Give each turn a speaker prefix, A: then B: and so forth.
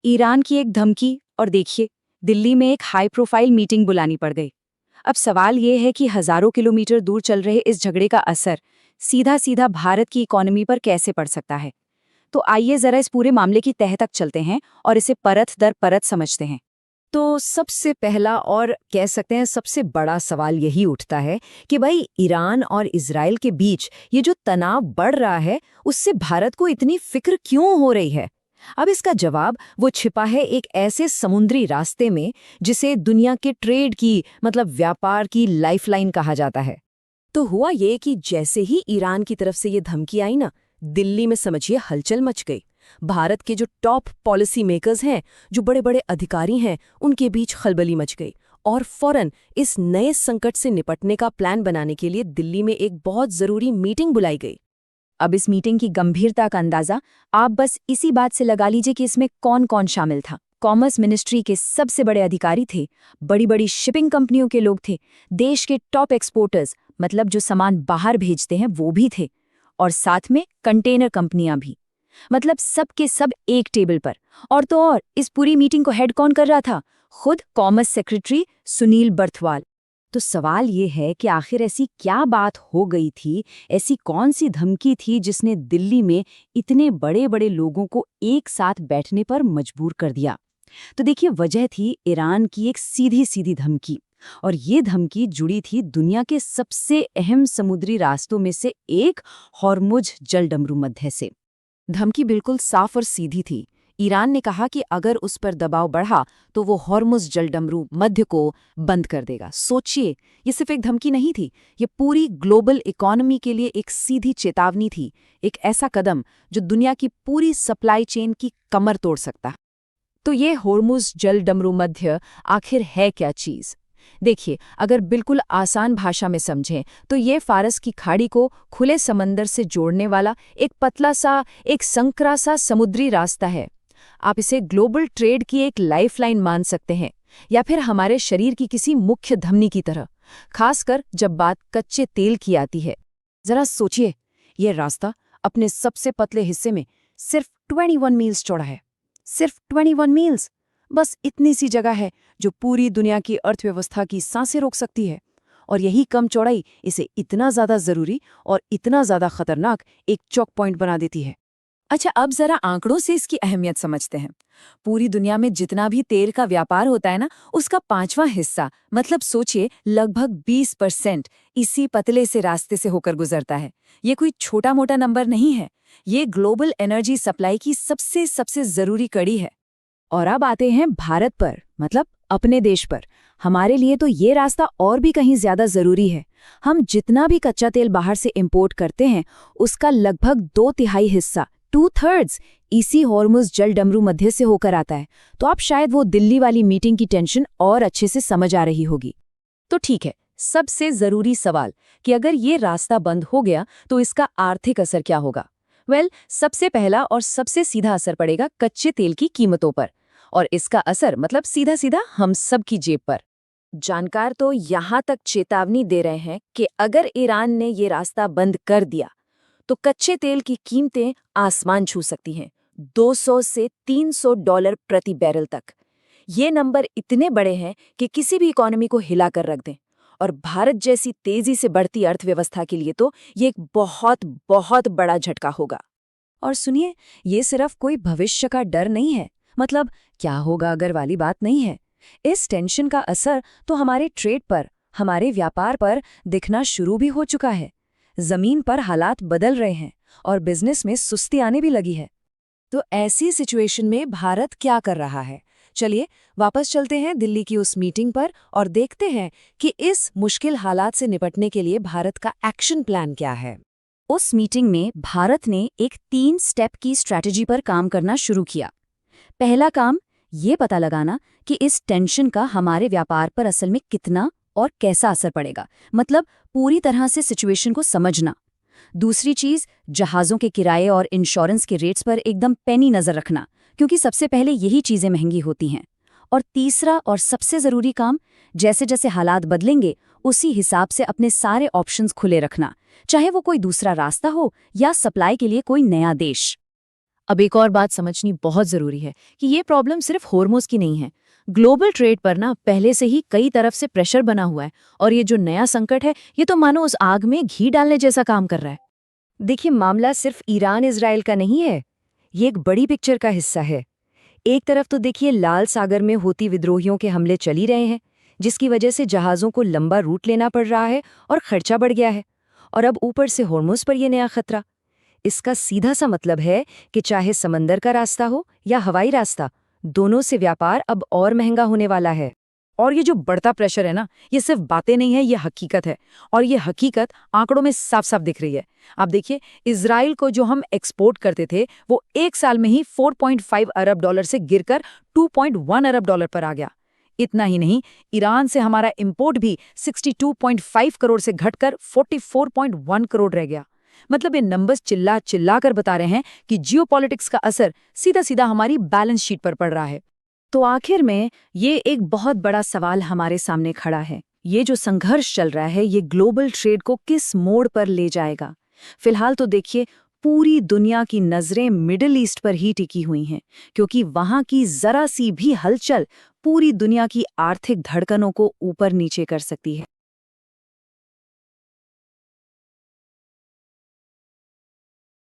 A: Iran की एक धमकी और देखिए, दिल्ली में एक हाई प्रोफाइल मीटिंग बुलानी पड़ गई। अब सवाल ये है कि हजारों किलोमीटर दूर चल रहे इस झगड़े का असर सीधा सीधा भारत की इकोनॉमी पर कैसे पड़ सकता है। तो आइए जरा इस पूरे मामले की तह तक चलते हैं और इसे परत दर परत समझते हैं।
B: तो सबसे पहला और कह सकते हैं सबसे बड़ा सवाल यही उठता है कि भाई ईरान और इजराइल के बीच ये जो तनाव बढ़ रहा है उससे भारत को इतनी फिक्र क्यों हो रही है। अब इसका जवाब वो छिपा है एक ऐसे समुद्री रास्ते में जिसे दुनिया के ट्रेड की मतलब व्यापार की लाइफलाइन कहा जाता है।
C: तो हुआ ये कि जैसे ही ईरान की तरफ से ये धमकी आई ना, दिल्ली में समझिए हलचल मच गई। भारत के जो टॉप पॉलिसी मेकर्स हैं, जो बड़े बड़े अधिकारी हैं, उनके बीच खलबली मच गई और फौरन इस नए संकट से निपटने का प्लान बनाने के लिए दिल्ली में एक बहुत जरूरी मीटिंग बुलाई गई।
A: अब इस मीटिंग की गंभीरता का अंदाजा आप बस इसी बात से लगा लीजिए कि इसमें कौन कौन शामिल था। कॉमर्स मिनिस्ट्री के सबसे बड़े अधिकारी थे, बड़ी बड़ी शिपिंग कंपनियों के लोग थे, देश के टॉप एक्सपोर्टर्स मतलब जो सामान बाहर भेजते हैं वो भी थे, और साथ में कंटेनर कंपनियां भी। मतलब सब के सब एक टेबल पर। और तो और इस पूरी मीटिंग को हेड कौन कर रहा था? खुद कॉमर्स सेक्रेटरी सुनील बर्थवाल। तो सवाल ये है कि आखिर ऐसी क्या बात हो गई थी, ऐसी कौन सी धमकी थी जिसने दिल्ली में इतने बड़े बड़े लोगों को एक साथ बैठने पर मजबूर कर दिया। तो देखिए, वजह थी ईरान की एक सीधी सीधी धमकी, और ये धमकी जुड़ी थी दुनिया के सबसे अहम समुद्री रास्तों में से एक हॉर्मुज जलडमरू मध्य से।
C: धमकी बिल्कुल साफ और सीधी थी। ईरान ने कहा कि अगर उस पर दबाव बढ़ा तो वो हॉर्मुज जलडमरू मध्य को बंद कर देगा। सोचिए, ये सिर्फ एक धमकी नहीं थी, ये पूरी ग्लोबल इकोनॉमी के लिए एक सीधी चेतावनी थी, एक ऐसा कदम जो दुनिया की पूरी सप्लाई चेन की कमर तोड़ सकता। तो ये हॉर्मुज जलडमरू मध्य आखिर है क्या चीज़? देखिए, अगर बिल्कुल आसान भाषा में समझें तो ये फारस की खाड़ी को खुले समंदर से जोड़ने वाला एक पतला सा, एक संकरा सा समुद्री रास्ता है। आप इसे ग्लोबल ट्रेड की एक लाइफलाइन मान सकते हैं, या फिर हमारे शरीर की किसी मुख्य धमनी की तरह, खासकर जब बात कच्चे तेल की आती है। जरा सोचिए, ये रास्ता अपने सबसे पतले हिस्से में सिर्फ 21 मील्स चौड़ा है। सिर्फ 21 मील्स। बस इतनी सी जगह है जो पूरी दुनिया की अर्थव्यवस्था की सांसें रोक सकती है। और यही कम चौड़ाई इसे इतना ज्यादा जरूरी और इतना ज्यादा खतरनाक एक चौक पॉइंट बना देती है। अच्छा, अब जरा आंकड़ों से इसकी अहमियत समझते हैं। पूरी दुनिया में जितना भी तेल का व्यापार होता है ना, उसका 5वां हिस्सा मतलब सोचिए लगभग 20% इसी पतले से रास्ते से होकर गुजरता है। ये कोई छोटा मोटा नंबर नहीं है, ये ग्लोबल एनर्जी सप्लाई की सबसे सबसे जरूरी कड़ी है। और अब आते हैं भारत पर, मतलब अपने देश पर। हमारे लिए तो ये रास्ता और भी कहीं ज्यादा जरूरी है। हम जितना भी कच्चा तेल बाहर से इंपोर्ट करते हैं, उसका लगभग 2/3 हिस्सा 2/3 इसी हॉर्मुज जलडमरू मध्य से होकर आता है। तो आप शायद वो दिल्ली वाली मीटिंग की टेंशन और अच्छे से समझ आ रही होगी। तो ठीक है, सबसे जरूरी सवाल कि अगर ये रास्ता बंद हो गया तो इसका आर्थिक असर क्या होगा? सबसे पहला और सबसे सीधा असर पड़ेगा कच्चे तेल की कीमतों पर, और इसका असर मतलब सीधा सीधा हम सब की जेब पर। जानकार तो यहाँ तक चेतावनी दे रहे हैं कि अगर ईरान ने ये रास्ता बंद कर दिया तो कच्चे तेल की कीमतें आसमान छू सकती हैं, 200 से $300 प्रति बैरल तक। ये नंबर इतने बड़े हैं कि किसी भी इकोनॉमी को हिला कर रख दें, और भारत जैसी तेजी से बढ़ती अर्थव्यवस्था के लिए तो ये एक बहुत बहुत बड़ा झटका होगा। और सुनिए, ये सिर्फ कोई भविष्य का डर नहीं है, मतलब क्या होगा अगर वाली बात नहीं है। इस टेंशन का असर तो हमारे ट्रेड पर, हमारे व्यापार पर दिखना शुरू भी हो चुका है। जमीन पर हालात बदल रहे हैं और बिजनेस में सुस्ती आने भी लगी है। तो ऐसी सिचुएशन में भारत क्या कर रहा है? चलिए वापस चलते हैं दिल्ली की उस मीटिंग पर और देखते हैं कि इस मुश्किल हालात से निपटने के लिए भारत का एक्शन प्लान क्या है।
A: उस मीटिंग में भारत ने एक 3 स्टेप की स्ट्रैटेजी पर काम करना शुरू किया। पहला काम ये पता लगाना कि इस टेंशन का हमारे व्यापार पर असल में कितना और कैसा असर पड़ेगा, मतलब पूरी तरह से सिचुएशन को समझना। दूसरी चीज, जहाज़ों के किराए और इंश्योरेंस के रेट्स पर एकदम पैनी नज़र रखना, क्योंकि सबसे पहले यही चीज़ें महंगी होती हैं। और तीसरा और सबसे ज़रूरी काम, जैसे जैसे हालात बदलेंगे उसी हिसाब से अपने सारे ऑप्शंस खुले रखना, चाहे वो कोई दूसरा रास्ता हो या सप्लाई के लिए कोई नया देश।
C: अब एक और बात समझनी बहुत जरूरी है कि ये प्रॉब्लम सिर्फ हॉर्मोज की नहीं है। ग्लोबल ट्रेड पर ना पहले से ही कई तरफ से प्रेशर बना हुआ है, और ये जो नया संकट है ये तो मानो उस आग में घी डालने जैसा काम कर रहा है।
B: देखिए, मामला सिर्फ ईरान इजराइल का नहीं है, ये एक बड़ी पिक्चर का हिस्सा है। एक तरफ तो देखिए लाल सागर में होती विद्रोहियों के हमले चल ही रहे हैं, जिसकी वजह से जहाज़ों को लंबा रूट लेना पड़ रहा है और खर्चा बढ़ गया है। और अब ऊपर से हॉर्मुज़ पर ये नया खतरा। इसका सीधा सा मतलब है कि चाहे समंदर का रास्ता हो या हवाई रास्ता, दोनों से व्यापार अब और महंगा होने वाला है।
C: और ये जो बढ़ता प्रेशर है ना, ये सिर्फ बातें नहीं है, ये हकीकत है। और ये हकीकत आंकड़ों में साफ साफ दिख रही है। आप देखिए, इजराइल को जो हम एक्सपोर्ट करते थे वो एक साल में ही 4.5 अरब डॉलर से गिरकर 2.1 अरब डॉलर पर आ गया। इतना ही नहीं, ईरान से हमारा इंपोर्ट भी 62.5 करोड़ से घटकर 44.1 करोड़ रह गया। मतलब ये नंबर्स चिल्ला चिल्ला कर बता रहे हैं कि जियोपॉलिटिक्स का असर सीधा सीधा हमारी बैलेंस शीट पर पड़ रहा है। तो आखिर में ये एक बहुत बड़ा सवाल हमारे सामने खड़ा है। ये जो संघर्ष चल रहा है, ये ग्लोबल ट्रेड को किस मोड़ पर ले जाएगा? फिलहाल तो देखिए, पूरी दुनिया की नजरें मिडिल ईस्ट पर ही टिकी हुई हैं, क्योंकि वहां की जरा सी भी हलचल पूरी दुनिया की आर्थिक धड़कनों को ऊपर नीचे कर सकती है।